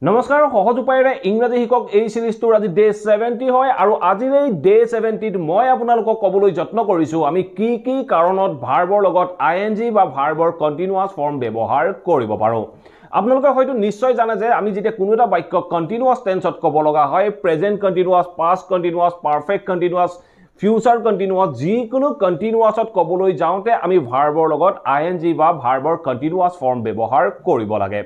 নমস্কাৰ সহজ উপায়েৰে ইংৰাজী শিকক এই সিৰিজটোৰ আজি ডে 70 হয় আৰু আজিৰ এই ডে 70 ত মই আপোনালোকক ক'বলৈ যত্ন কৰিছো আমি কি কি কাৰণত ভাৰ্বৰ লগত আইএনজি বা ভাৰ্বৰ কন্টিনিউয়াস ফৰ্ম ব্যৱহাৰ কৰিব পাৰো আপোনালোকে হয়তো নিশ্চয় জানে যে আমি যেতিয়া কোনো এটা বাক্য কন্টিনিউয়াস টেন্সত ক'ব লগা হয় present continuous past continuous perfect continuous future continuous যিকোনো কন্টিনিউয়াসত ক'বলৈ যাওঁতে আমি ভাৰ্বৰ লগত আইএনজি বা ভাৰ্বৰ কন্টিনিউয়াস ফৰ্ম ব্যৱহাৰ কৰিব লাগে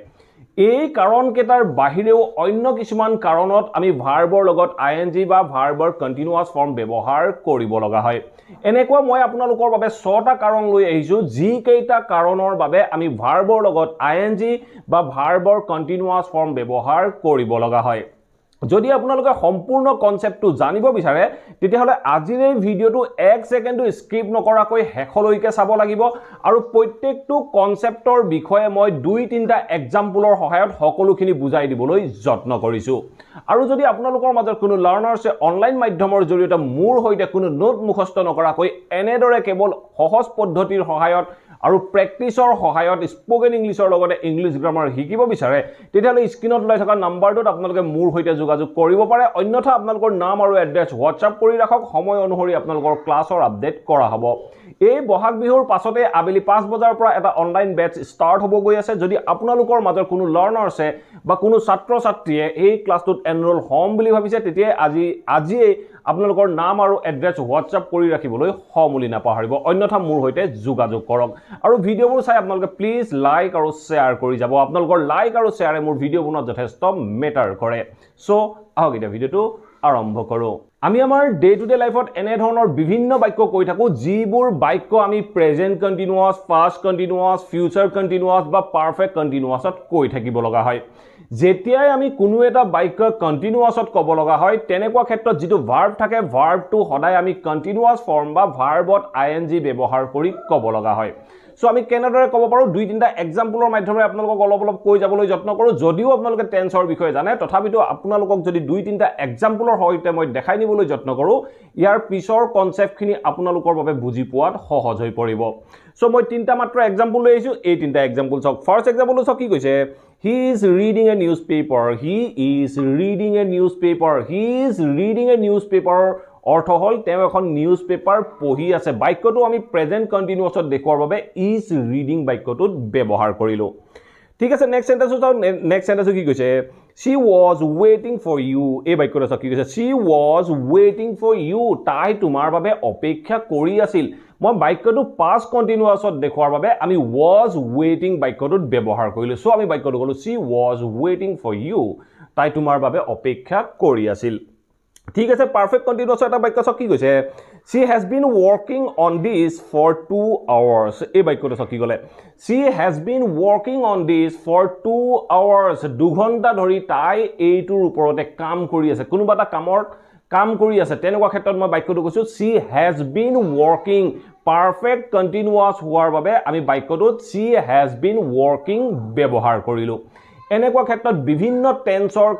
এই কাৰণ কেটাৰ বাহিৰেও অন্য কিছুমান কাৰণত আমি ভাৰ্বৰ লগত আইএনজি বা ভাৰ্বৰ কন্টিনিউয়াস ফৰ্ম ব্যৱহাৰ কৰিব লগা হয় এনেকুৱা মই আপোনালোকৰ বাবে 6টা কাৰণ লৈ আহিছো যি কেইটা কাৰণৰ বাবে আমি ভাৰ্বৰ লগত আইএনজি বা ভাৰ্বৰ কন্টিনিউয়াস ফৰ্ম ব্যৱহাৰ কৰিব লগা হয় যদি আপোনালোকে সম্পূৰ্ণ কনসেপ্টটো জানিব বিচাৰে তেতিয়াহলে আজিৰ এই ভিডিওটো 1 সেকেন্ডো স্কিপ নকৰাকৈ হেখলৈকে চাব লাগিব আৰু প্ৰত্যেকটো কনসেপ্টৰ বিষয়ে মই 2-3টা এক্সাম্পলৰ সহায়ত সকলোখিনি বুজাই দিবলৈ যত্ন কৰিছো আৰু যদি আপোনালোকৰ মাজত কোনো লাৰ্নাৰ্ছে অনলাইন মাধ্যমৰ জৰিয়তে মোৰ হৈতে কোনো নোট মুখস্থ নকৰাকৈ এনেদৰে কেৱল সহজ পদ্ধতিৰ সহায়ত আৰু প্ৰেক্টিছৰ সহায়ত স্পোকেন ইংলিছৰ লগতে ইংলিছ গ্ৰামাৰ শিকিব বিচাৰে তেতিয়াহলে স্ক্ৰিনত লৈ থকা নাম্বাৰটোত আপোনালোকে মোৰ হৈতে যোগাযোগ কৰিব পাৰে অন্যথা আপোনালোকৰ নাম আৰু এড্ৰেছ WhatsApp কৰি ৰাখক সময় অনুসৰি আপোনালোকৰ ক্লাছৰ আপডেট কৰা হ'ব এই বহাগ বিহুৰ পাছতে আবেলি 5 বজাৰ পৰা এটা অনলাইন বেচ ষ্টাৰ্ট হ'ব গৈ আছে যদি আপোনালোকৰ মাজৰ কোনো লাৰ্নাৰ্ছে বা কোনো ছাত্ৰ ছাত্ৰীয়ে এই ক্লাছটোত এনৰোল হ'ম বুলি ভাবিছে তেতিয়া আজিয়ে আপোনালোকৰ নাম আৰু এড্ৰেছ WhatsApp কৰি ৰাখিবলৈ সমুলি নাপাহৰিব অন্যথা মোৰ হৈতে যোগাযোগ কৰক আৰু ভিডিওবোৰ চাই আপোনালোকে প্লিজ লাইক আৰু শেয়াৰ কৰি যাব আপোনালোকৰ লাইক আৰু শেয়াৰে মোৰ ভিডিও বনোৱাত যথেষ্ট মেটাৰ কৰে সো আহক এটা ভিডিওটো আৰম্ভ কৰো আমি আমাৰ ডে টু ডে লাইফত এনে ধৰণৰ বিভিন্ন বাক্য কৈ থাকো যিবোৰ বাক্য আমি present continuous past continuous future continuous বা পাৰফেক্ট কন্টিনিউয়াসত কৈ থাকিব লগা হয় যেতিয়াই আমি কোনো এটা বাক্য কন্টিনিউয়াসত ক'ব লগা হয় তেনেকুৱা ক্ষেত্ৰত যেটো ভাৰ্ব থাকে ভাৰ্বটো সদায় আমি কন্টিনিউয়াস ফৰ্ম বা ভাৰ্বত আইএনজি ব্যৱহাৰ কৰি ক'ব লগা হয় সো আমি কেনেদৰে ক'ব পাৰো 2-3টা এক্সাম্পলৰ মাধ্যমেৰে আপোনালোকক অলপ কৈ যাবলৈ যত্ন কৰো যদিও আপোনালোকে টেন্সৰ বিষয়ে জানে তথাপিতো আপোনালোকক যদি 2-3টা এক্সাম্পলৰ সৈতে মই দেখাই নিবলৈ যত্ন কৰো ইয়াৰ পিছৰ কনসেপ্টখিনি আপোনালোকৰ বাবে বুজি পোৱাত সহজ হৈ পৰিব সো মই 3টা মাত্ৰ এক্সাম্পল লৈ আহিছো এই 3টা এক্সাম্পল চাওক ফাৰ্স্ট এক্সাম্পল চাওক কি কৈছে He is reading a newspaper. He is reading a newspaper. He is reading a newspaper. অৰ্থ হল তেওঁ এখন নিউজপেপাৰ পঢ়ি আছে বাক্যটো আমি প্ৰেজেন্ট কন্টিনিউয়াসত দেখুৱাৰ বাবে is reading বাক্যটোত ব্যৱহাৰ কৰিলো ঠিক আছে নেক্সট সেন্টেন্সটো চাও নেক্সট সেন্টেন্সটো কি কৈছে She was waiting for you এই বাক্যটো চাও কি কৈছে She was waiting for you তাই তোমাৰ বাবে অপেক্ষা কৰি আছিল মই বাক্যটো পাষ্ট কন্টিনিউয়াসত দেখুৱাৰ বাবে আমি was waiting বাক্যটোত ব্যৱহাৰ কৰিলো সো আমি বাক্যটো কলো She was waiting for you তাই তোমাৰ বাবে অপেক্ষা কৰি আছিল ঠিক আছে পারফেক্ট কন্টিনিউয়াস এটা বাক্য চাওক কি কৈছে She has been working on this for 2 hours এই বাক্যটো চাওক কি ক'লে She has been working on this for 2 hours 2 ঘণ্টা ধৰি তাই এইটোৰ ওপৰতে কাম কৰি আছে কোনোবা এটা কাম কৰি আছে তেনেকুৱা ক্ষেত্ৰত মই বাক্যটো কৈছো She has been working perfect continuous হোৱাৰ বাবে আমি বাক্যটোত She has been working ব্যৱহাৰ কৰিলো এনেকুৱা ক্ষেত্ৰত বিভিন্ন টেন্সৰ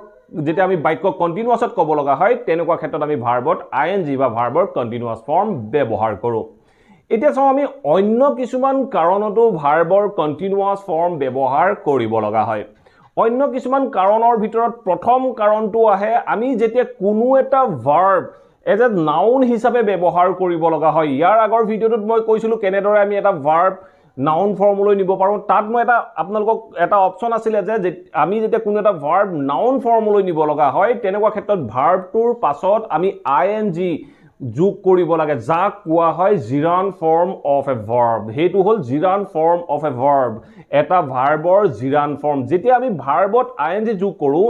যেতিয়া আমি বাক্য কন্টিনিউয়াসত ক'ব লগা হয় তেনেকুৱা ক্ষেত্ৰত আমি ভাৰ্বত আইএনজি বা ভাৰ্বৰ কন্টিনিউয়াস ফৰ্ম ব্যৱহাৰ কৰো এতিয়া চাও আমি অন্য কিছুমান কাৰণতো ভাৰ্বৰ কন্টিনিউয়াস ফৰ্ম ব্যৱহাৰ কৰিব লগা হয় অন্য কিছুমান কাৰণৰ ভিতৰত প্ৰথম কাৰণটো আহে আমি যেতিয়া কোনো এটা ভাৰ্ব এজ এ নাউন হিচাপে ব্যৱহাৰ কৰিব লগা হয় ইয়াৰ আগৰ ভিডিওটোত মই কৈছিলো কেনেদৰে আমি এটা ভাৰ্ব নাউন ফৰ্মলৈ নিব পাৰো তাত মই এটা আপোনালোকক এটা অপচন আছিল যে আমি যেতিয়া কোনো এটা ভাৰ্ব নাউন ফৰ্মলৈ নিব লগা হয় তেনেকুৱা ক্ষেত্ৰত ভাৰ্বটোৰ পাছত আমি আইএনজি যোগ কৰিব লাগে যাক কোৱা হয় জিৰান ফৰ্ম অফ এ ভাৰ্ব হেতু হল জিৰান ফৰ্ম অফ এ ভাৰ্ব এটা ভাৰ্বৰ জিৰান ফৰ্ম যেতিয়া আমি ভাৰ্বত আইএনজি যোগ কৰো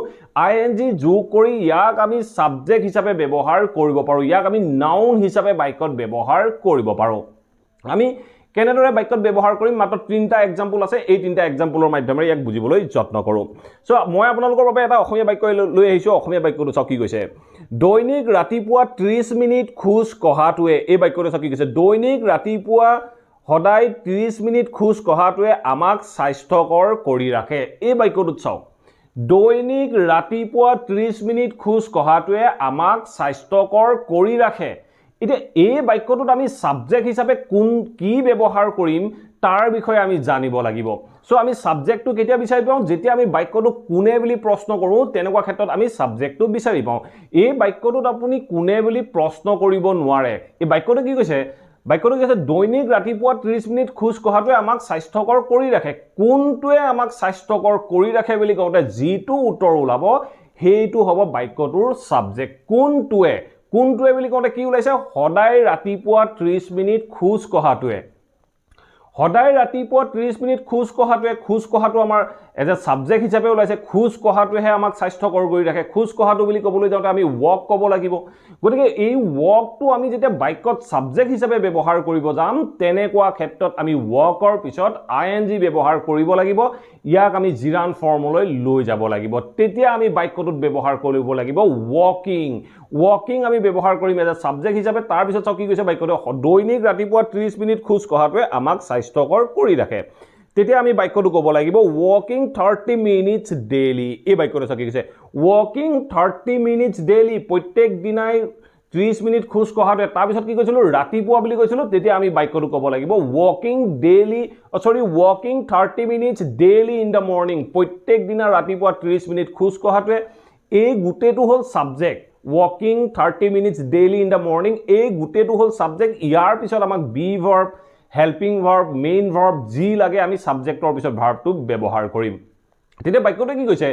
আইএনজি যোগ কৰি ইয়াক আমি সাবজেক্ট হিচাপে ব্যৱহাৰ কৰিব পাৰো ইয়াক আমি নাউন হিচাপে বাক্যত ব্যৱহাৰ কৰিব পাৰো আমি কেনেদৰে বাক্যত ব্যৱহাৰ কৰিম মাত্ৰ 3টা এক্সাম্পল আছে এই 3টা এক্সাম্পলৰ মাধ্যমেৰে ইয়াক বুজিবলৈ যত্ন কৰো সো মই আপোনালোকৰ বাবে এটা অসমীয়া বাক্য লৈ আহিছো অসমীয়া বাক্যটো চাওক কি কৈছে দৈনিক ৰাতিপুৱা 30 মিনিট খোজ কঢ়াটোৱে এই বাক্যটো চাওক কি কৈছে দৈনিক ৰাতিপুৱা সদায় 30 মিনিট খোজ কঢ়াটোৱে আমাক স্বাস্থ্যকৰ কৰি ৰাখে এই বাক্যটো চাওক দৈনিক ৰাতিপুৱা 30 মিনিট খোজ কঢ়াটোৱে আমাক স্বাস্থ্যকৰ কৰি ৰাখে এতিয়া এই বাক্যটোত আমি সাবজেক্ট হিচাপে কোন কি ব্যৱহাৰ কৰিম তাৰ বিষয়ে আমি জানিব লাগিব সো আমি সাবজেক্টটো কেতিয়া বিচাৰি পাওঁ যেতিয়া আমি বাক্যটো কোনে বুলি প্ৰশ্ন কৰো তেনেকুৱা ক্ষেত্ৰত আমি সাবজেক্টটো বিচাৰি পাওঁ এই বাক্যটোত আপুনি কোনে বুলি প্ৰশ্ন কৰিব নোৱাৰে এই বাক্যটো কি কৈছে বাক্যটো কৈছে দৈনিক ৰাতিপুৱা 30 মিনিট খোজ কঢ়াটোৱে আমাক স্বাস্থ্যকৰ কৰি ৰাখে কোনটোৱে আমাক স্বাস্থ্যকৰ কৰি ৰাখে বুলি কওঁতে যিটো উত্তৰ ওলাব হেইটো হ'ব বাক্যটোৰ সাবজেক্ট কোনটোৱে বুলি কওঁতে কি ওলাইছে সদায় ৰাতিপুৱা 30 মিনিট খোজ কঢ়াটোৱে সদায় ৰাতিপুৱা 30 মিনিট খোজ কঢ়াটো আমাৰ এজ এ সাবজেক্ট হিচাপে ওলাইছে খোজ কঢ়াটোহে আমাক স্বাস্থ্যকৰ কৰি ৰাখে খোজ কঢ়াটো বুলি ক'বলৈ যাওঁতে আমি ৱাক ক'ব লাগিব গতিকে এই ৱাকটো আমি যেতিয়া বাক্যত সাবজেক্ট হিচাপে ব্যৱহাৰ কৰিব যাম তেনেকুৱা ক্ষেত্ৰত আমি ৱাকৰ পিছত আইএনজি ব্যৱহাৰ কৰিব লাগিব ইয়াক আমি জিৰান ফৰ্মলৈ লৈ যাব লাগিব তেতিয়া আমি বাক্যটোত ব্যৱহাৰ কৰিব লাগিব ৱাকিং আমি ব্যৱহাৰ কৰিম এজ এ সাবজেক্ট হিচাপে তাৰ পিছত কি কৈছে বাক্যটো দৈনিক ৰাতিপুৱা 30 মিনিট খোজ কঢ়াটোৱে আমাক স্বাস্থ্যকৰ কৰি ৰাখে তেতিয়া আমি বাক্যটো ক'ব লাগিব walking 30 minutes daily এই বাক্যটো কি কৈছে walking 30 minutes daily প্ৰত্যেক দিনাই 30 মিনিট খোজ কঢ়াটোৱে তাৰ পিছত কি কৈছিলো ৰাতিপুৱা বুলি কৈছিলো তেতিয়া আমি বাক্যটো ক'ব লাগিব walking 30 minutes daily in the morning প্ৰত্যেক দিনা ৰাতিপুৱা 30 মিনিট খোজ কঢ়াটোৱে এই গুটেটো হল subject walking 30 minutes daily in the morning এই গুটেটো হল সাবজেক্ট ইয়াৰ পিছত আমাক be verb helping verb main verb G লাগে আমি সাবজেক্টৰ পিছত ভাৰ্বটো ব্যৱহাৰ কৰিম তেতিয়া বাক্যটো কি কৈছে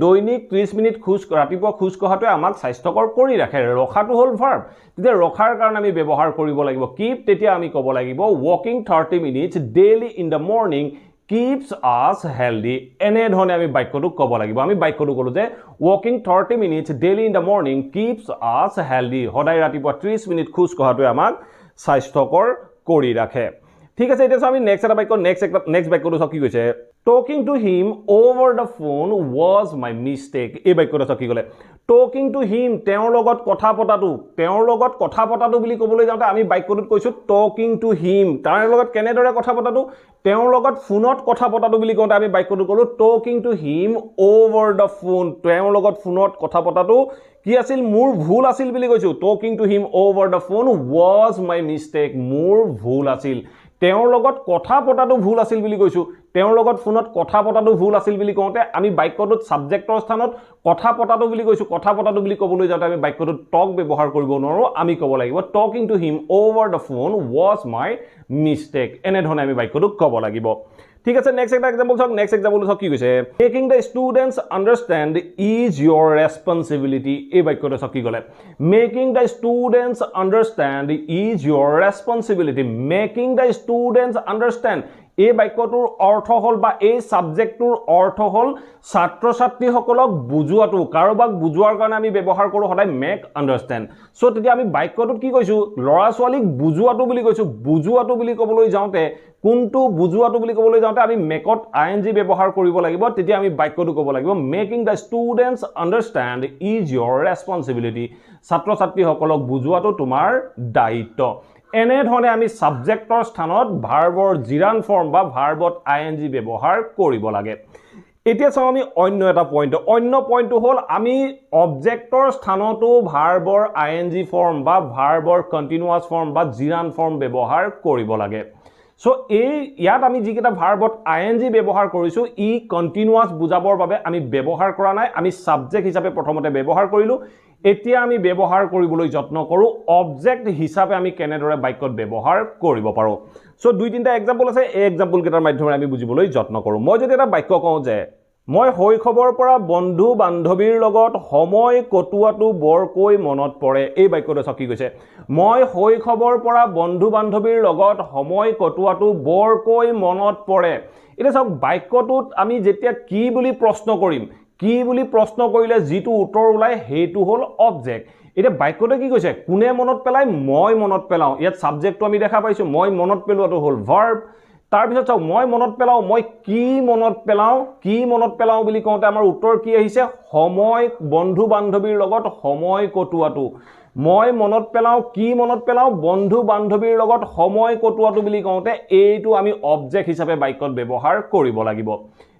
দৈনিক 30 মিনিট ৰাতিপুৱা খোজ কঢ়াটোৱে আমাক স্বাস্থ্যকৰ কৰি ৰাখে ৰখাটো হল ভাৰ্ব তেতিয়া ৰখাৰ কাৰণে আমি ব্যৱহাৰ কৰিব লাগিব keep তেতিয়া আমি ক'ব লাগিব walking 30 minutes daily in the morning keeps us healthy এনে ধৰণে আমি বাক্যটো ক'ব লাগিব আমি বাক্যটো ক'লো যে walking 30 minutes daily in the morning keeps us healthy সদায় ৰাতিপুৱা 30 মিনিট খোজ কঢ়াটোৱে আমাক স্বাস্থ্যকৰ কৰি ৰাখে ঠিক আছে এতিয়া আমি নেক্সট এটা বাক্য নেক্সট বাক্যটো কি কৈছে talking to him over the phone was my mistake এই বাক্যটো কি ক'লে talking to him তেওঁৰ লগত কথা পতাটো বুলি ক'বলৈ যাওঁতে আমি বাক্যটোত কৈছো talking to him তাৰ লগত কেনেদৰে কথা পতাটো তেওঁৰ লগত ফোনত কথা পতাটো বুলি কওঁতে আমি বাক্যটো ক'লো talking to him over the phone তেওঁৰ লগত ফোনত কথা পতাটো কি আছিল মোৰ ভুল আছিল বুলি কৈছো talking to him over the phone was my mistake মোৰ ভুল আছিল তেওঁৰ লগত কথা পতাটো ভুল আছিল বুলি কৈছো তেওঁৰ লগত ফোনত কথা পতাটো ভুল আছিল বুলি কওঁতে আমি বাক্যটোত সাবজেক্টৰ স্থানত কথা পতাটো বুলি কৈছো কথা পতাটো বুলি ক'বলৈ যাওঁতে আমি বাক্যটোত টক ব্যৱহাৰ কৰিব নোৱাৰো আমি ক'ব লাগিব talking to him over the phone was my mistake এনে ধৰণে আমি বাক্যটো ক'ব লাগিব ঠিক আছে নেক্সট একটা এক্সাম্পল কি কৈছে making the students understand is your responsibility এই বাক্যটো কি ক'লে making the students understand is your responsibility making the students understand এই বাক্যটোৰ অৰ্থ হল বা এই সাবজেক্টটোৰ অৰ্থ হল ছাত্ৰ ছাত্ৰীসকলক বুজুৱাটো কাৰোবাক বুজুৱাৰ কাৰণে আমি ব্যৱহাৰ কৰো সদায় make understand সো তেতিয়া আমি বাক্যটোত কি কৈছো লৰা ছোৱালীক বুজুৱাটো বুলি কৈছো বুজুৱাটো বুলি ক'বলৈ যাওঁতে কোনটো বুজুৱাটো বুলি ক'বলৈ যাওঁতে আমি মেকত আইএনজি ব্যৱহাৰ কৰিব লাগিব তেতিয়া আমি বাক্যটো ক'ব লাগিব making the students understand is your responsibility ছাত্ৰ ছাত্ৰীসকলক বুজুৱাটো তোমাৰ দায়িত্ব এনে ধৰণে আমি সাবজেক্টৰ স্থানত ভাৰ্বৰ জিৰান ফৰ্ম বা ভাৰ্বত আইএনজি ব্যৱহাৰ কৰিব লাগে এতিয়া চাও আমি অন্য পইণ্টটো হল আমি অবজেক্টৰ স্থানতো ভাৰ্বৰ আইএনজি ফৰ্ম বা ভাৰ্বৰ কন্টিনিউয়াস ফৰ্ম বা জিৰান ফৰ্ম ব্যৱহাৰ কৰিব লাগে সো এই ইয়াত আমি যিকেইটা ভাৰ্বত আইএনজি ব্যৱহাৰ কৰিছো ই কন্টিনিউয়াস বুজাবৰ বাবে আমি ব্যৱহাৰ কৰা নাই আমি সাবজেক্ট হিচাপে প্ৰথমতে ব্যৱহাৰ কৰিলো এতিয়া আমি ব্যৱহাৰ কৰিবলৈ যত্ন কৰো অবজেক্ট হিচাপে আমি কেনেদৰে বাক্যত ব্যৱহাৰ কৰিব পাৰো সো দুই তিনটা এক্সাম্পল আছে এই এক্সাম্পল কেইটাৰ মাধ্যমেৰে আমি বুজিবলৈ যত্ন কৰো মই যদি এটা বাক্য কওঁ যে মই শৈশৱৰ পৰা বন্ধু বান্ধৱীৰ লগত সময় কটোৱাটো বৰকৈ মনত পৰে এই বাক্যটো কি কৈছে মই শৈশৱৰ পৰা বন্ধু বান্ধৱীৰ লগত সময় কটোৱাটো বৰকৈ মনত পৰে এটা সব বাক্যটোত আমি যেতিয়া কি বুলি প্ৰশ্ন কৰিম কি বুলি প্ৰশ্ন কৰিলে যেটো উত্তৰ ওলাই হেতু হল অবজেক্ট এটা বাক্যটো কি কৈছে কোনে মনত পেলাই মই মনত পেলাও ইয়াত সাবজেক্টটো আমি দেখা পাইছো মই মনত পেলোৱাটো হল ভাৰ্ব তাৰ পিছত চাও মই মনত পেলাও মই কি মনত পেলাও বুলি কওঁতে আমাৰ উত্তৰ কি আহিছে সময় বন্ধু বান্ধৱীৰ লগত সময় কটোৱাটো মই মনত পেলাও কি মনত পেলাও বন্ধু বান্ধৱীৰ লগত সময় কটোৱাটো বুলি কওঁতে এইটো আমি অবজেক্ট হিচাপে বাক্যত ব্যৱহাৰ কৰিব লাগিব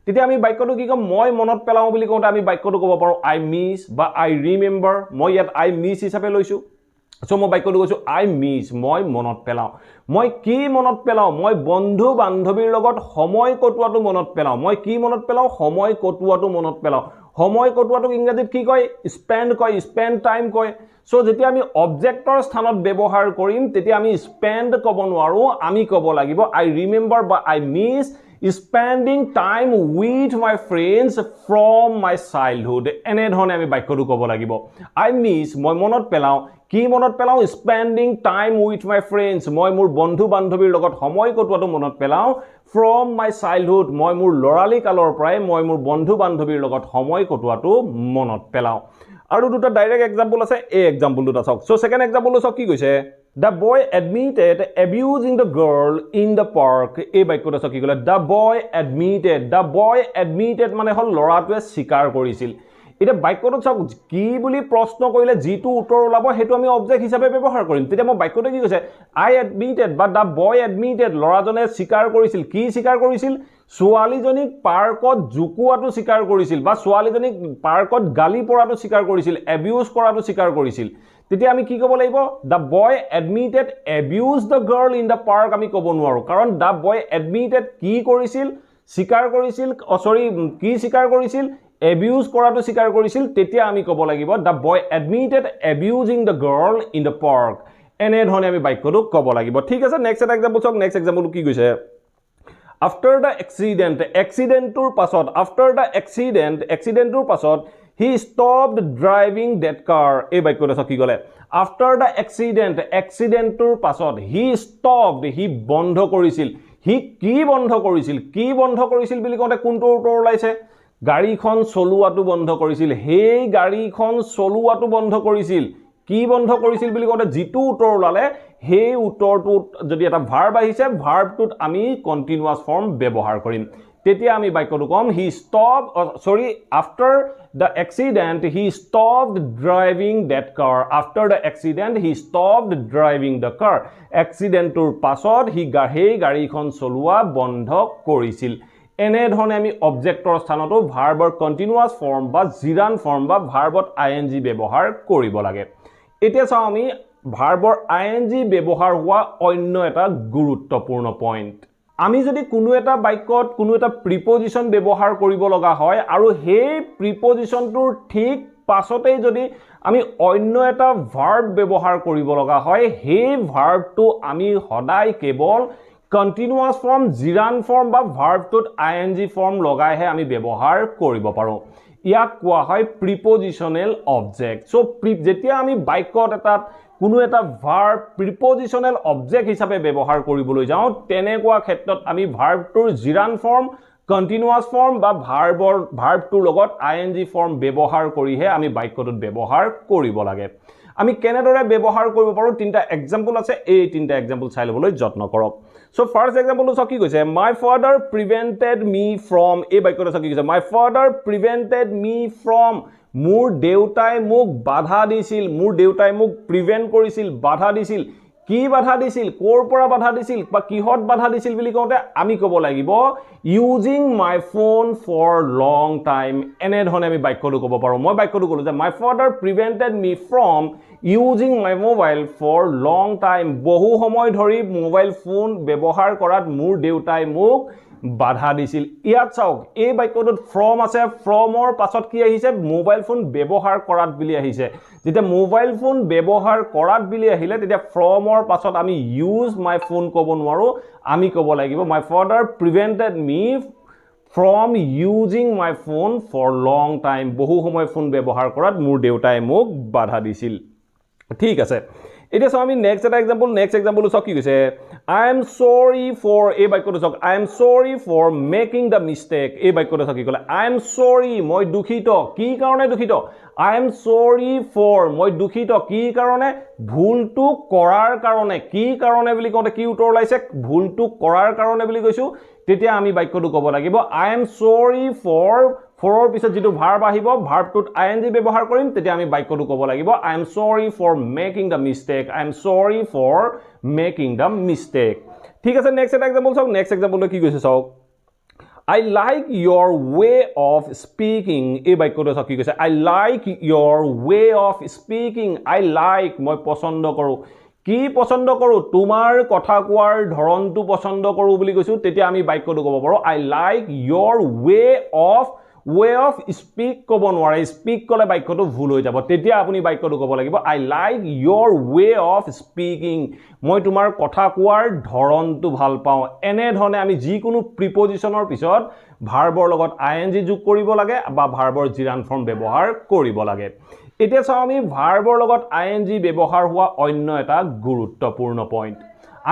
তেতিয়া আমি বাক্যটো কি কম মই মনত পেলাও বুলি কওঁতে আমি বাক্যটো ক'ব পাৰো আই মিছ বা আই ৰিমেম্বাৰ মই ইয়াত আই মিছ হিচাপে লৈছো সো মই বাক্যটো কৈছো আই মিছ মই মনত পেলাও মই কি মনত পেলাও মই বন্ধু বান্ধৱীৰ লগত সময় কটোৱাটো মনত পেলাও মই কি মনত পেলাও সময় কটোৱাটো মনত পেলাও সময় কটোৱাটোক ইংৰাজীত কি কয় স্পেন্ড টাইম কয় সো যেতিয়া আমি অবজেক্টৰ স্থানত ব্যৱহাৰ কৰিম তেতিয়া আমি স্পেন্ড ক'ব নোৱাৰো আমি ক'ব লাগিব আই ৰিমেম্বাৰ বা I miss spending time with my friends from my childhood এনে ধৰণে আমি বাক্যটো ক'ব লাগিব I miss মই মনত পেলাও কি মনত পেলাও spending time with my friends মই মোৰ বন্ধু বান্ধৱীৰ লগত সময় কটোৱাটো মনত পেলাও from my childhood মই মোৰ লৰালি কালৰ পৰাই মই মোৰ বন্ধু বান্ধৱীৰ লগত সময় কটোৱাটো মনত পেলাও আৰু দুটা ডাইৰেক্ট এক্সাম্পল আছে এই এক্সাম্পল দুটা চাওক সো সেকেন্ড এক্সাম্পলটো চাওক কি কৈছে The boy admitted abusing the girl in the park. এই বাক্যটো চাওক কি ক'লে the boy admitted মানে হল লৰাটোৱে স্বীকাৰ কৰিছিল এটা বাক্যটো চাওক কি বুলি প্ৰশ্ন কৰিলে যিটো উত্তৰ ওলাব হেতু আমি অবজেক্ট হিচাপে ব্যৱহাৰ কৰিম তেতিয়া মই বাক্যটো কি কৈছে I admitted বা the boy admitted লৰাজনে স্বীকাৰ কৰিছিল কি স্বীকাৰ কৰিছিল ছোৱালীজনীক পাৰ্কত জুকুৱাটো স্বীকাৰ কৰিছিল বা ছোৱালীজনীক পাৰ্কত গালি পৰাটো স্বীকাৰ কৰিছিল এবিউজ কৰাটো স্বীকাৰ কৰিছিল তেতিয়া আমি কি ক'ব লাগিব the boy admitted abused the girl in the park আমি ক'ব নোৱাৰো কাৰণ the boy admitted কি কৰিছিল স্বীকাৰ কৰিছিল কি স্বীকাৰ কৰিছিল abuse কৰাটো স্বীকাৰ কৰিছিল তেতিয়া আমি ক'ব লাগিব the boy admitted abusing the girl in the park এনে ধৰণে আমি বাক্যটো ক'ব লাগিব ঠিক আছে নেক্সট এটা এক্সাম্পল চাওক নেক্সট এক্সাম্পলটো কি কৈছে after the accidentur pasot after the accidentur pasot he stopped driving that car এই বাক্যটো চাওক কি ক'লে after the accidentur pasot he stopped he বন্ধ কৰিছিল he কি বন্ধ কৰিছিল বুলি কওঁতে কোনটো উত্তৰ ওলাইছে গাড়ীখন চলোৱাটো বন্ধ কৰিছিল হেই গাড়ীখন চলোৱাটো বন্ধ কৰিছিল কি বন্ধ কৰিছিল বুলি কওঁতে যিটো উত্তৰ ওলালে হেই উত্তৰটোত যদি এটা ভাৰ্ব আহিছে ভাৰ্বটোত আমি কন্টিনিউয়াস ফৰ্ম ব্যৱহাৰ কৰিম তেতিয়া আমি বাক্যটো কম he stopped after the accident he stopped driving that car after the accident he stopped driving the car accidentur পাছত হেই গাড়ীখন চলোৱা বন্ধ কৰিছিল এনে ধৰণে আমি অবজেক্টৰ স্থানতো ভাৰ্বৰ কন্টিনিউয়াস ফৰ্ম বা জিৰান ফৰ্ম বা ভাৰ্বত আইএনজি ব্যৱহাৰ কৰিব লাগে এতিয়া চাও আমি ভাৰ্বৰ আইএনজি ব্যৱহাৰ হোৱা অন্য এটা গুৰুত্বপূৰ্ণ পইণ্ট আমি যদি কোনো এটা বাক্যত কোনো এটা প্ৰিপজিশন ব্যৱহাৰ কৰিব লগা হয় আৰু সেই প্ৰিপজিশনটোৰ ঠিক পাছতেই যদি আমি অন্য এটা ভাৰ্ব ব্যৱহাৰ কৰিব লগা হয় সেই ভাৰ্বটো আমি সদায় কেৱল কন্টিনিউয়াস ফৰ্ম জিৰান ফৰ্ম বা ভাৰ্বটোত আইএনজি ফৰ্ম লগাইহে আমি ব্যৱহাৰ কৰিব পাৰো ইয়াক কোৱা হয় প্ৰিপজিশনেল অবজেক্ট সো যেতিয়া আমি বাক্যত এটাত কোনো এটা ভাৰ্ব প্ৰিপজিশনেল অবজেক্ট হিচাপে ব্যৱহাৰ কৰিবলৈ যাওঁ তেনেকুৱা ক্ষেত্ৰত আমি ভাৰ্বটোৰ জিৰান ফৰ্ম কন্টিনিউয়াস ফৰ্ম বা ভাৰ্বটোৰ লগত আইএনজি ফৰ্ম ব্যৱহাৰ কৰিহে আমি বাক্যটোত ব্যৱহাৰ কৰিব লাগে আমি কেনেদৰে ব্যৱহাৰ কৰিব পাৰো তিনটা এক্সাম্পল আছে এই তিনটা এক্সাম্পল চাই লবলৈ যত্ন কৰক সো ফাৰ্স্ট এক্সাম্পলটো চাওক কি কৈছে my father prevented me from এই বাক্যটো চাওক কি কৈছে my father prevented me from মোৰ দেউতাই মোক বাধা দিছিল মোৰ দেউতাই মোক প্ৰিভেন্ট কৰিছিল বাধা দিছিল কি বাধা দিছিল কোৰ পৰা বাধা দিছিল বা কিহত বাধা দিছিল বুলি কওঁতে আমি ক'ব লাগিব using my phone for long time এনে ধৰণে আমি বাক্যটো ক'ব পাৰো মই বাক্যটো ক'লো যে my father prevented me from using my mobile for long time বহু সময় ধৰি মোবাইল ফোন ব্যৱহাৰ কৰাত মোৰ দেউতাই মোক বাধা দিছিল ইয়াত চাওক এই বাক্যটোত from আছে fromৰ পাছত কি আহিছে মোবাইল ফোন ব্যৱহাৰ কৰাত বুলি আহিছে যেতিয়া মোবাইল ফোন ব্যৱহাৰ কৰাত বুলি আহিলে তেতিয়া fromৰ পাছত আমি use my phone ক'ব নোৱাৰো আমি ক'ব লাগিব my father prevented me from using my phone for long time বহু সময় ফোন ব্যৱহাৰ কৰাত মোৰ দেউতাই মোক বাধা দিছিল ঠিক আছে এতিয়া চাও আমি নেক্সট এটা এক্সাম্পল চাওক কি কৈছে I am sorry for এই বাক্যটো চাওক I am sorry for making the mistake এই বাক্যটো চাওক কি ক'লে I am sorry মই দুখিত কি কাৰণে দুখিত I am sorry for মই দুখিত কি কাৰণে ভুলটো কৰাৰ কাৰণে কি কাৰণে বুলি কওঁতে কি উত্তৰ ওলাইছে ভুলটো কৰাৰ কাৰণে বুলি কৈছো তেতিয়া আমি বাক্যটো ক'ব লাগিব I am sorry for ফৰৰ পিছত যেটো ভাৰ্ব আহিব ভাৰ্বটোত আইএনজি ব্যৱহাৰ কৰিম তেতিয়া আমি বাক্যটো ক'ব লাগিব I am sorry for making the mistake I am sorry for making the mistake ঠিক আছে নেক্সট এটা এক্সাম্পল চাওক নেক্সট এক্সাম্পলটো কি কৈছে চাওক I like your way of speaking. এই বাক্যটো কি কৈছে? I like your way of speaking. I like, মই পছন্দ কৰোঁ। কি পছন্দ কৰোঁ? তোমাৰ কথা কোৱাৰ ধৰণটো পছন্দ কৰোঁ বুলি কৈছোঁ। তেতিয়া আমি বাক্যটো ক'ব পাৰোঁ I like your way of speak ক'ব নোৱাৰে। Speak ক'লে বাক্যটো ভুল হৈ যাব। তেতিয়া আপুনি বাক্যটো ক'ব লাগিব I like your way of speaking. মই তোমাৰ কথা কোৱাৰ ধৰণটো ভাল পাওঁ। এনে ধৰণে আমি যিকোনো প্ৰিপজিচনৰ পিছত ভাৰ্বৰ লগত ing যোগ কৰিব লাগে বা ভাৰ্বৰ জিৰান ফৰ্ম ব্যৱহাৰ কৰিব লাগে। এতিয়া চাওঁ আমি ভাৰ্বৰ লগত ing ব্যৱহাৰ হোৱা অন্য এটা গুৰুত্বপূৰ্ণ পইণ্ট।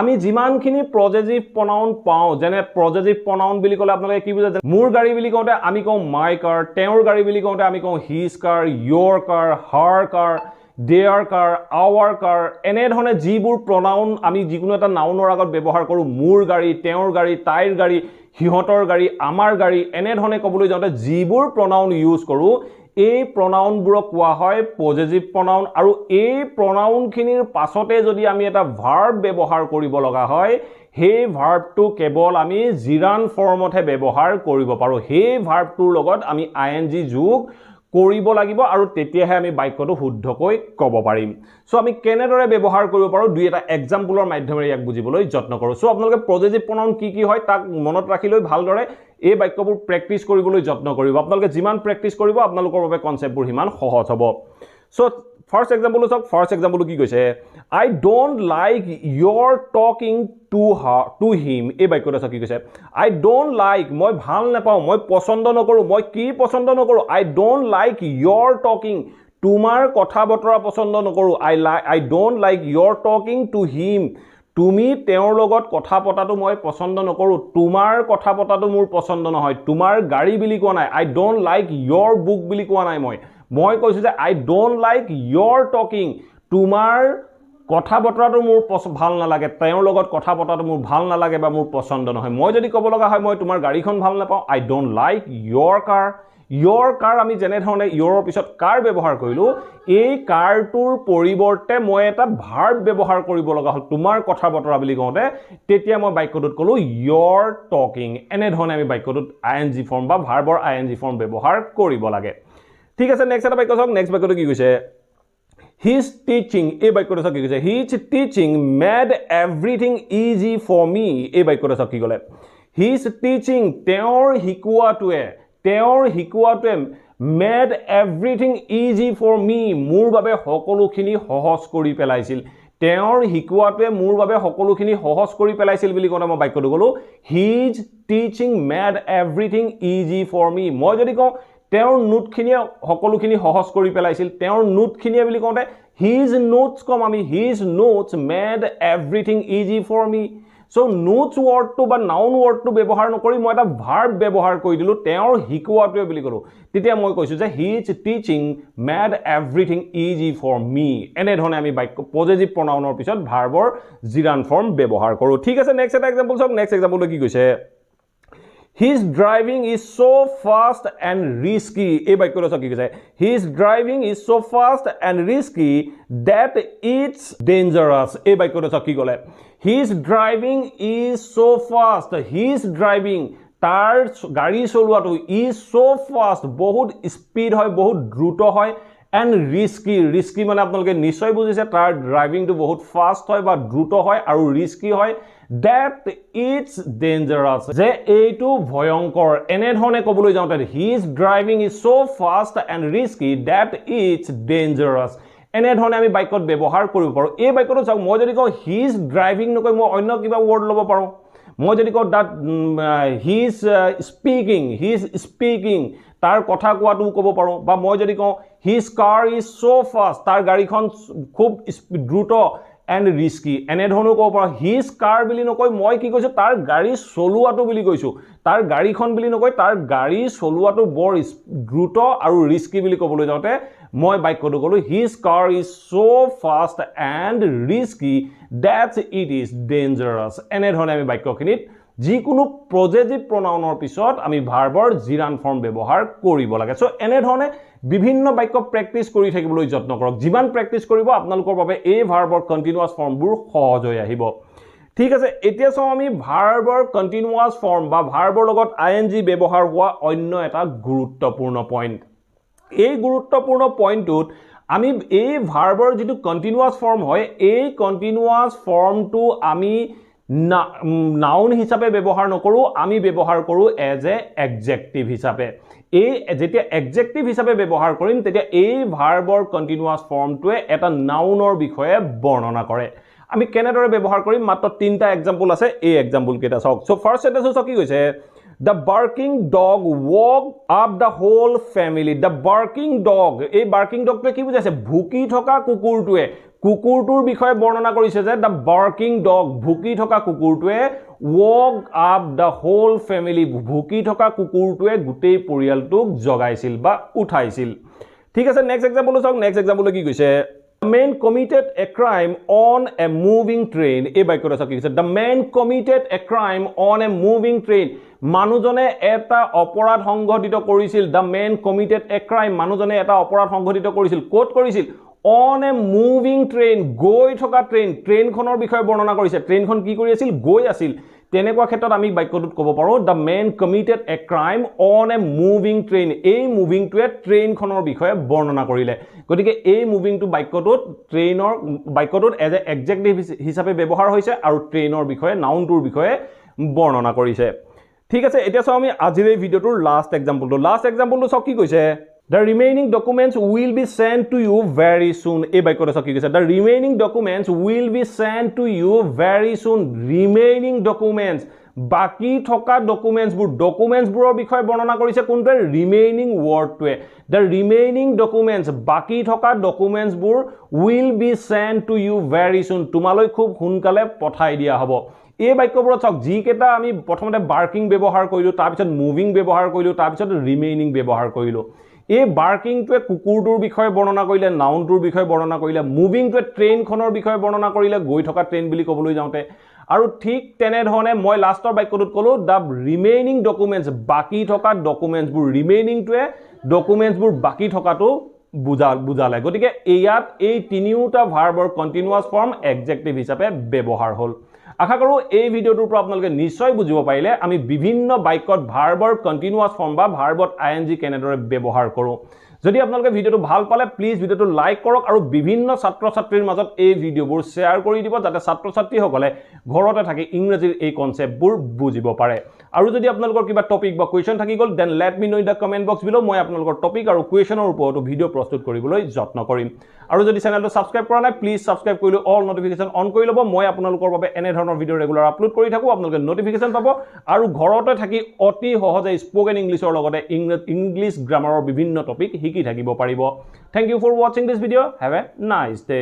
আমি যিমানখিনি পজেটিভ প্ৰনাউন পাওঁ, যেনে পজেটিভ প্ৰনাউন বুলি ক'লে আপোনালোকে কি বুজে? মোৰ গাড়ী বুলি কওঁতে আমি কওঁ মাই কাৰ, তেওঁৰ গাড়ী বুলি কওঁতে আমি কওঁ his car, your car, her car, their car, our car. এনেধৰণে যিবোৰ প্ৰনাউন আমি যিকোনো এটা নাউনৰ আগত ব্যৱহাৰ কৰোঁ, মোৰ গাড়ী, তেওঁৰ গাড়ী, তাইৰ গাড়ী, সিহঁতৰ গাড়ী, আমাৰ গাড়ী, এনেধৰণে ক'বলৈ যাওঁতে যিবোৰ প্ৰনাউন ইউজ কৰোঁ, এই প্ৰনাউনবোৰক কোৱা হয় পজেটিভ প্ৰনাউন। আৰু এই প্ৰনাউনখিনিৰ পাছতে যদি আমি এটা ভাৰ্ব ব্যৱহাৰ কৰিব লগা হয়, সেই ভাৰ্বটো কেৱল আমি জিৰান ফৰ্মতহে ব্যৱহাৰ কৰিব পাৰোঁ। সেই ভাৰ্বটোৰ লগত আমি ing যোগ কৰিব লাগিব আৰু তেতিয়াহে আমি বাক্যটো শুদ্ধকৈ ক'ব পাৰিম। সো আমি কেনেদৰে ব্যৱহাৰ কৰিব পাৰোঁ দুই এটা এক্সাম্পলৰ মাধ্যমেৰে ইয়াক বুজিবলৈ যত্ন কৰোঁ। সো আপোনালোকে পজিটিভ প্ৰনাউন কি হয় তাক মনত ৰাখি লৈ ভালদৰে এই বাক্যবোৰ প্ৰেক্টিছ কৰিবলৈ যত্ন কৰিব। আপোনালোকে যিমান প্ৰেক্টিছ কৰিব আপোনালোকৰ বাবে কনচেপ্টবোৰ সিমান সহজ হ'ব। সো ফাৰ্ষ্ট এক্সাম্পলটো চাওক। ফাৰ্ষ্ট এক্সাম্পলটো কি কৈছে? I don't like your talking to him. এই বাক্যটো চাওক কি কৈছে? I don't like, মই ভাল নাপাওঁ, মই পছন্দ নকৰোঁ। মই কি পছন্দ নকৰোঁ? I don't like your talking, তোমাৰ কথা বতৰা পছন্দ নকৰোঁ। I don't like your talking to him, তুমি তেওঁৰ লগত কথা পতাটো মই পছন্দ নকৰোঁ। তোমাৰ কথা পতাটো মোৰ পছন্দ নহয়। তোমাৰ গাড়ী বুলি কোৱা নাই। I don't like your book বুলি কোৱা নাই। মই কৈছোঁ যে I don't like your talking, তোমাৰ কথা বতৰাটো মোৰ ভাল নালাগে, তেওঁৰ লগত কথা পতাটো মোৰ ভাল নালাগে বা মোৰ পছন্দ নহয়। মই যদি ক'ব লগা হয় মই তোমাৰ গাড়ীখন ভাল নাপাওঁ, I don't like your car. your car আমি যেনেধৰণে yourৰ পিছত car ব্যৱহাৰ কৰিলোঁ, এই কাৰটোৰ পৰিৱৰ্তে মই এটা ভাৰ্ব ব্যৱহাৰ কৰিব লগা হ'ল তোমাৰ কথা বতৰা বুলি কওঁতে, তেতিয়া মই বাক্যটোত ক'লোঁ your talking। এনেধৰণে আমি বাক্যটোত ing ফৰ্ম বা ভাৰ্বৰ ing ফৰ্ম ব্যৱহাৰ কৰিব লাগে। ঠিক আছে, নেক্সট এটা বাক্য চাওক। নেক্সট বাক্যটো কি কৈছে? His teaching, এই বাক্যটো চাওক কি কৈছে? His teaching made everything easy for me. এই বাক্যটো চাওক কি ক'লে? His teaching, তেওঁৰ শিকোৱাটোৱে made everything easy for me, মোৰ বাবে সকলোখিনি সহজ কৰি পেলাইছিল। তেওঁৰ শিকোৱাটোৱে মোৰ বাবে সকলোখিনি সহজ কৰি পেলাইছিল বুলি কওঁতে মই বাক্যটো ক'লোঁ His teaching made everything easy for me। মই যদি কওঁ তেওঁৰ নোটখিনিয়ে সকলোখিনি সহজ কৰি পেলাইছিল, তেওঁৰ নোটখিনিয়ে বুলি কওঁতে his notes কম আমি, his notes made everything easy for me। So notes ৱৰ্ডটো বা নাউন ৱৰ্ডটো ব্যৱহাৰ নকৰি মই এটা ভাৰ্ব ব্যৱহাৰ কৰি দিলোঁ তেওঁৰ শিকোৱাটোৱে বুলি ক'লোঁ। তেতিয়া মই কৈছোঁ যে his teaching made everything easy for me। এনেধৰণে আমি বাক্য পজিটিভ প্ৰনাউনৰ পিছত ভাৰ্বৰ জিৰান ফৰ্ম ব্যৱহাৰ কৰোঁ। ঠিক আছে, নেক্সট এটা এক্সাম্পল চাওক। নেক্সট এক্সাম্পলটো কি কৈছে? His driving is so fast and risky। এই বাক্যটো চাওক কি কৈছে? His driving is so fast and risky that it's dangerous। এই বাক্যটো চাওক কি ক'লে? His driving is so fast, his driving, তাৰ গাড়ী চলোৱাটো is so fast, বহুত স্পীড হয়, বহুত দ্ৰুত হয়, and risky মানে আপোনালোকে নিশ্চয় বুজিছে তাৰ ড্ৰাইভিংটো বহুত ফাষ্ট হয় বা দ্ৰুত হয় আৰু ৰিস্কি হয়, that it's dangerous, যে এইটো ভয়ংকৰ। এনেধৰণে ক'বলৈ যাওঁতে his driving is so fast and risky that it's dangerous। এনেধৰণে আমি বাক্যত ব্যৱহাৰ কৰিব পাৰোঁ। এই বাক্যটো চাওক, মই যদি কওঁ his driving নকৈ মই অন্য কিবা ৱৰ্ড ল'ব পাৰোঁ। মই যদি কওঁ that he's speaking, তাৰ কথা কোৱাটোও ক'ব পাৰোঁ। বা মই যদি কওঁ his car is so fast, তাৰ গাড়ীখন খুব দ্ৰুত and risky, এনেধৰণেও ক'ব পাৰোঁ। his car বুলি নকৈ মই কি কৈছোঁ তাৰ গাড়ী চলোৱাটো বুলি কৈছোঁ। তাৰ গাড়ীখন বুলি নকৈ তাৰ গাড়ী চলোৱাটো বৰ দ্ৰুত আৰু ৰিস্কি বুলি ক'বলৈ যাওঁতে মই বাক্যটো ক'লোঁ his car is so fast and risky that it is dangerous। এনেধৰণে আমি বাক্যখিনিত যিকোনো পজিটিভ প্ৰনাউনৰ পিছত আমি ভাৰ্বৰ জিৰান ফৰ্ম ব্যৱহাৰ কৰিব লাগে। সো এনেধৰণে বিভিন্ন বাক্য প্ৰেক্টিছ কৰি থাকিবলৈ যত্ন কৰক। যিমান প্ৰেক্টিছ কৰিব আপোনালোকৰ বাবে এই ভাৰ্বৰ কণ্টিনিউৱাছ ফৰ্মবোৰ সহজ হৈ আহিব। ঠিক আছে এতিয়া চাও আমি ভাৰ্বৰ কন্টিনিউয়াস ফৰ্ম বা ভাৰ্বৰ লগত আইএনজি ব্যৱহাৰ হোৱা অন্য এটা গুৰুত্বপূৰ্ণ পইণ্ট এই গুৰুত্বপূৰ্ণ পইণ্টটোত আমি এই ভাৰ্বৰ যেটো কন্টিনিউয়াস ফৰ্ম হয় এই কন্টিনিউয়াস ফৰ্মটো আমি নাউন হিচাপে ব্যৱহাৰ নকৰো আমি ব্যৱহাৰ কৰো এজ এ এডজেক্টিভ হিচাপে এই যেতিয়া এডজেক্টিভ হিচাপে ব্যৱহাৰ কৰিম তেতিয়া এই ভাৰ্বৰ কন্টিনিউয়াস ফৰ্মটোৱে এটা নাউনৰ বিষয়ে বৰ্ণনা কৰে আমি কেনেদৰে ব্যৱহাৰ কৰিম মাত্ৰ তিনটা এক্সাম্পল আছে এই এক্সাম্পল কেইটা চাওক সো ফাৰ্স্ট সেন্টেন্স কি কৈছে The barking dog woke up the whole family. The barking dog. এই barking dog টো কি বুজাইছে ভুকি থকা কুকুৰটোৱে কুকুৰটোৰ বিষয়ে বৰ্ণনা কৰিছে যে the barking dog ভুকি থকা কুকুৰটোৱে woke up the whole family. ভুকি থকা কুকুৰটোৱে গোটেই পৰিয়ালটোক জগাইছিল বা উঠাইছিল ঠিক আছে নেক্সট এক্সাম্পল চাওক নেক্সট এক্সাম্পল কি কৈছে The man committed a crime on a moving train. এই বাক্যটো চাওক কি কৈছে The man committed a crime on a moving train. মানুহজনে এটা অপৰাধ সংঘটিত কৰিছিল The man committed a crime. মানুহজনে এটা অপৰাধ সংঘটিত কৰিছিল ক'ত কৰিছিল On a moving train. গৈ থকা ট্ৰেইনখনৰ বিষয়ে বৰ্ণনা কৰিছে ট্ৰেইনখন কি কৰি আছিল গৈ আছিল তেনেকুৱা ক্ষেত্ৰত আমি বাক্যটোত ক'ব পাৰো The man committed a crime on a moving train. এই মুভিংটোৱে ট্ৰেইনখনৰ বিষয়ে বৰ্ণনা কৰিলে গতিকে এই মুভিংটো বাক্যটোত ট্ৰেইনৰ বাক্যটোত এজ এ এডজেক্টিভ হিচাপে ব্যৱহাৰ হৈছে আৰু ট্ৰেইনৰ বিষয়ে নাউনটোৰ বিষয়ে বৰ্ণনা কৰিছে ঠিক আছে এতিয়া চাও আমি আজিৰ এই ভিডিওটোৰ লাষ্ট এক্সাম্পলটো চাও কি কৈছে The remaining documents will be sent to you very soon. এই বাক্যটো চাও কি কৈছে The remaining documents will be sent to you very soon. Remaining documents বাকি থকা ডকুমেন্টছবোৰৰ বিষয়ে বৰ্ণনা কৰিছে কোনটোৱে ৰিমেইনিং ওয়াৰ্ডটোৱে The remaining documents বাকি থকা ডকুমেন্টছবোৰ will be sent to you very soon. তোমালৈ খুব সোনকালে পঠাই দিয়া হ'ব এই বাক্যবোৰত চাওক যি কেটা আমি প্ৰথমতে বাৰ্কিং ব্যৱহাৰ কৰিলো তাৰ পিছত মুভিং ব্যৱহাৰ কৰিলো তাৰ পিছত ৰিমেইনিং ব্যৱহাৰ কৰিলো এই বাৰ্কিংটোৱে কুকুৰটোৰ বিষয়ে বৰ্ণনা কৰিলে নাউনটোৰ বিষয়ে বৰ্ণনা কৰিলে মুভিংটোৱে ট্ৰেইনখনৰ বিষয়ে বৰ্ণনা কৰিলে গৈ থকা ট্ৰেইন বুলি ক'বলৈ যাওঁতে আৰু ঠিক তেনে ধৰণে মই লাষ্টৰ বাক্যটোত ক'লো দা ৰিমেইনিং ডকুমেন্টছ বাকি থকা ডকুমেন্টছবোৰ ৰিমেইনিংটোৱে ডকুমেন্টছবোৰ বাকি থকাটো বুজালে গতিকে ইয়াত এই তিনিওটা ভাৰ্বৰ কন্টিনিউয়াস ফৰ্ম এডজেক্টিভ হিচাপে ব্যৱহাৰ হ'ল আশা কৰো এই ভিডিওটোৰ পৰা আপোনালোকে নিশ্চয় বুজিব পাৰিলে আমি বিভিন্ন বাক্যত ভাৰ্বৰ কন্টিনিউয়াস ফৰ্ম বা ভাৰ্বত আইএনজি কেনেদৰে ব্যৱহাৰ কৰো যদি আপোনালোকে ভিডিওটো ভাল পালে প্লিজ ভিডিওটো লাইক কৰক আৰু বিভিন্ন ছাত্ৰ ছাত্ৰীৰ মাজত এই ভিডিওবোৰ শেয়াৰ কৰি দিব যাতে ছাত্ৰ ছাত্ৰীসকলে ঘৰতে থাকি ইংৰাজীৰ এই কনসেপ্টবোৰ বুজিব পাৰে আৰু যদি আপোনালোকৰ কিবা টপিক বা কোৱেশ্চন থাকি গল then let me know in the comment box below মই আপোনালোকৰ টপিক আৰু কোৱেশ্চনৰ ওপৰত ভিডিও প্ৰস্তুত কৰিবলৈ যত্ন কৰিম আৰু যদি চেনেলটো সাবস্ক্ৰাইব কৰা নাই প্লিজ সাবস্ক্ৰাইব কৰিলো অল নটিফিকেশন অন কৰি লব মই আপোনালোকৰ বাবে এনে ধৰণৰ ভিডিও ৰেগুলাৰ আপলোড কৰি থাকো আপোনালোকে নটিফিকেশন পাব আৰু ঘৰতে থাকি অতি সহজে স্পোকেন ইংলিছৰ লগতে ইংলিছ গ্ৰামাৰৰ বিভিন্ন টপিক শিকি থাকিব পাৰিব thank you for watching this video have a nice day